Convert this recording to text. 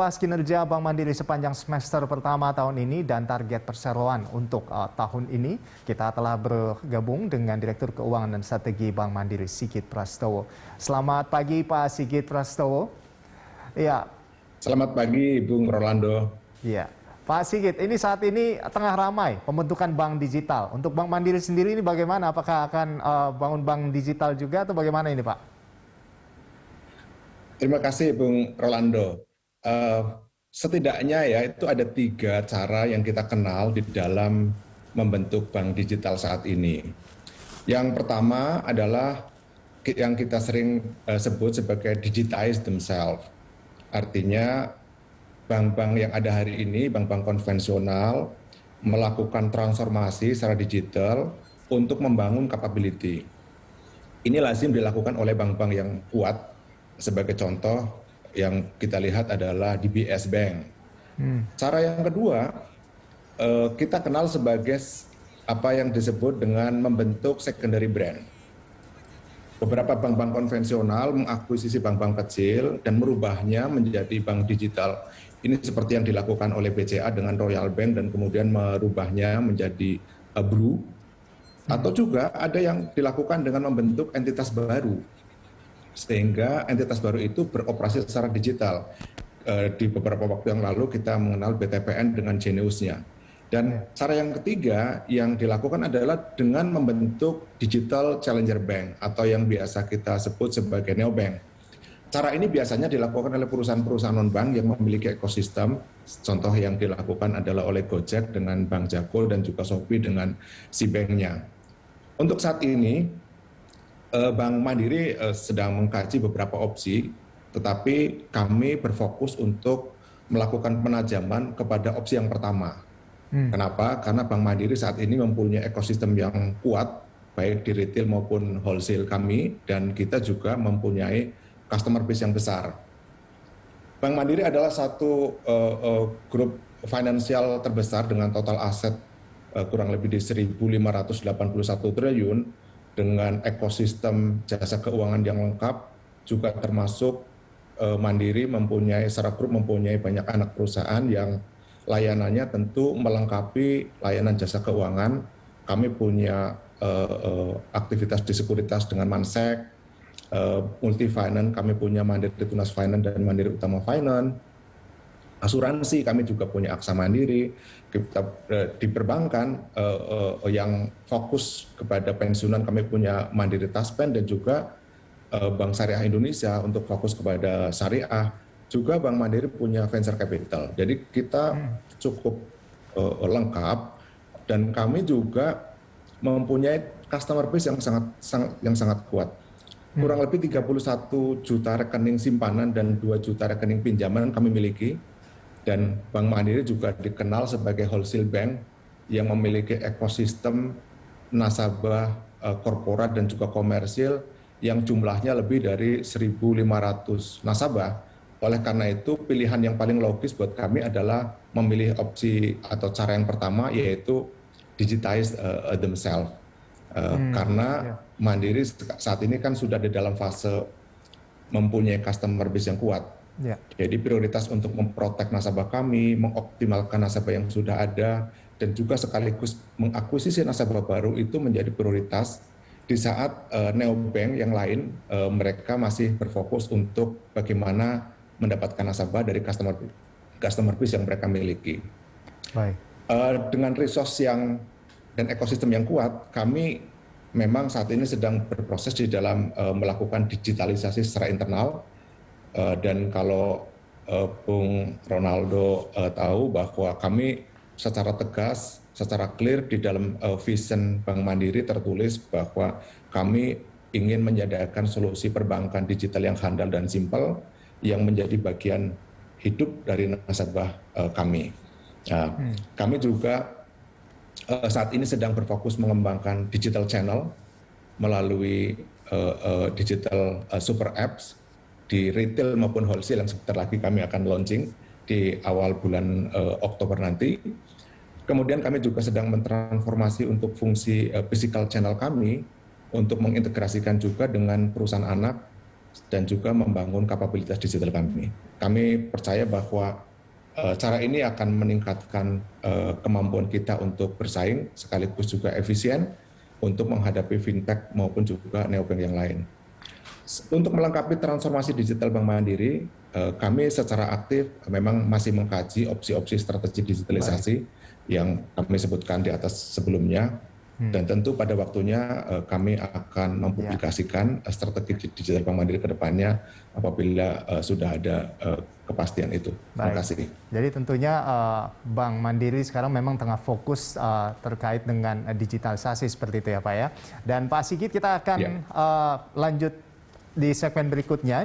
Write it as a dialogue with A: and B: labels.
A: Pas kinerja Bank Mandiri sepanjang semester pertama tahun ini dan target perseroan untuk tahun ini, kita telah bergabung dengan Direktur Keuangan dan Strategi Bank Mandiri Sigit Prastowo. Selamat pagi Pak Sigit Prastowo.
B: Ya. Selamat pagi Bung Rolando.
A: Ya, Pak Sigit, ini saat ini tengah ramai pembentukan bank digital. Untuk Bank Mandiri sendiri ini bagaimana? Apakah akan bangun bank digital juga atau bagaimana ini Pak?
B: Terima kasih Bung Rolando. Setidaknya ya itu ada 3 cara yang kita kenal di dalam membentuk bank digital saat ini. Yang pertama adalah yang kita sering sebut sebagai digitize themselves. Artinya bank-bank yang ada hari ini, bank-bank konvensional melakukan transformasi secara digital untuk membangun capability. Ini lazim dilakukan oleh bank-bank yang kuat. Sebagai contoh yang kita lihat adalah DBS Bank. Cara yang kedua, kita kenal sebagai apa yang disebut dengan membentuk secondary brand. Beberapa bank-bank konvensional mengakuisisi bank-bank kecil dan merubahnya menjadi bank digital. Ini seperti yang dilakukan oleh BCA dengan Royal Bank dan kemudian merubahnya menjadi Blue. Atau juga ada yang dilakukan dengan membentuk entitas baru. Sehingga entitas baru itu beroperasi secara digital. Di beberapa waktu yang lalu kita mengenal BTPN dengan Geniusnya. Dan cara yang ketiga yang dilakukan adalah dengan membentuk digital challenger bank atau yang biasa kita sebut sebagai neobank. Cara ini biasanya dilakukan oleh perusahaan-perusahaan non-bank yang memiliki ekosistem. Contoh yang dilakukan adalah oleh Gojek dengan Bank Jago dan juga Shopee dengan SeaBank-nya. Untuk saat ini, Bank Mandiri sedang mengkaji beberapa opsi, tetapi kami berfokus untuk melakukan penajaman kepada opsi yang pertama. Kenapa? Karena Bank Mandiri saat ini mempunyai ekosistem yang kuat, baik di retail maupun wholesale kami, dan kita juga mempunyai customer base yang besar. Bank Mandiri adalah satu grup finansial terbesar dengan total aset kurang lebih di 1.581 triliun, dengan ekosistem jasa keuangan yang lengkap, juga termasuk Mandiri mempunyai, secara grup mempunyai banyak anak perusahaan yang layanannya tentu melengkapi layanan jasa keuangan. Kami punya aktivitas di sekuritas dengan Mansek, Multi Finance, kami punya Mandiri Tunas Finance dan Mandiri Utama Finance. Asuransi kami juga punya Aksa Mandiri. Kita di perbankan yang fokus kepada pensiunan kami punya Mandiri Taspen dan juga Bank Syariah Indonesia untuk fokus kepada syariah. Juga Bank Mandiri punya venture capital. Jadi kita cukup lengkap dan kami juga mempunyai customer base yang sangat kuat. Kurang lebih 31 juta rekening simpanan dan 2 juta rekening pinjaman kami miliki. Dan Bank Mandiri juga dikenal sebagai wholesale bank yang memiliki ekosistem nasabah korporat dan juga komersil yang jumlahnya lebih dari 1.500 nasabah. Oleh karena itu pilihan yang paling logis buat kami adalah memilih opsi atau cara yang pertama, yaitu digitize themselves. Karena Mandiri saat ini kan sudah di dalam fase mempunyai customer base yang kuat. Jadi prioritas untuk memprotek nasabah kami, mengoptimalkan nasabah yang sudah ada, dan juga sekaligus mengakuisisi nasabah baru itu menjadi prioritas di saat neobank yang lain mereka masih berfokus untuk bagaimana mendapatkan nasabah dari customer base yang mereka miliki.
A: Baik.
B: Dengan resource dan ekosistem yang kuat, kami memang saat ini sedang berproses di dalam melakukan digitalisasi secara internal. Dan kalau Bung Ronaldo tahu bahwa kami secara tegas, secara clear di dalam vision Bank Mandiri tertulis bahwa kami ingin menyediakan solusi perbankan digital yang handal dan simpel yang menjadi bagian hidup dari nasabah kami. Kami juga saat ini sedang berfokus mengembangkan digital channel melalui digital super apps di retail maupun wholesale yang sebentar lagi kami akan launching di awal bulan Oktober nanti. Kemudian kami juga sedang mentransformasi untuk fungsi physical channel kami untuk mengintegrasikan juga dengan perusahaan anak dan juga membangun kapabilitas digital kami. Kami percaya bahwa cara ini akan meningkatkan kemampuan kita untuk bersaing sekaligus juga efisien untuk menghadapi fintech maupun juga neobank yang lain. Untuk melengkapi transformasi digital Bank Mandiri, kami secara aktif memang masih mengkaji opsi-opsi strategi digitalisasi yang kami sebutkan di atas sebelumnya. Dan tentu pada waktunya kami akan mempublikasikan strategi digital Bank Mandiri ke depannya apabila sudah ada kepastian itu. Terima kasih.
A: Jadi tentunya Bank Mandiri sekarang memang tengah fokus terkait dengan digitalisasi seperti itu ya Pak ya. Dan Pak Sigit, kita akan lanjut di segmen berikutnya.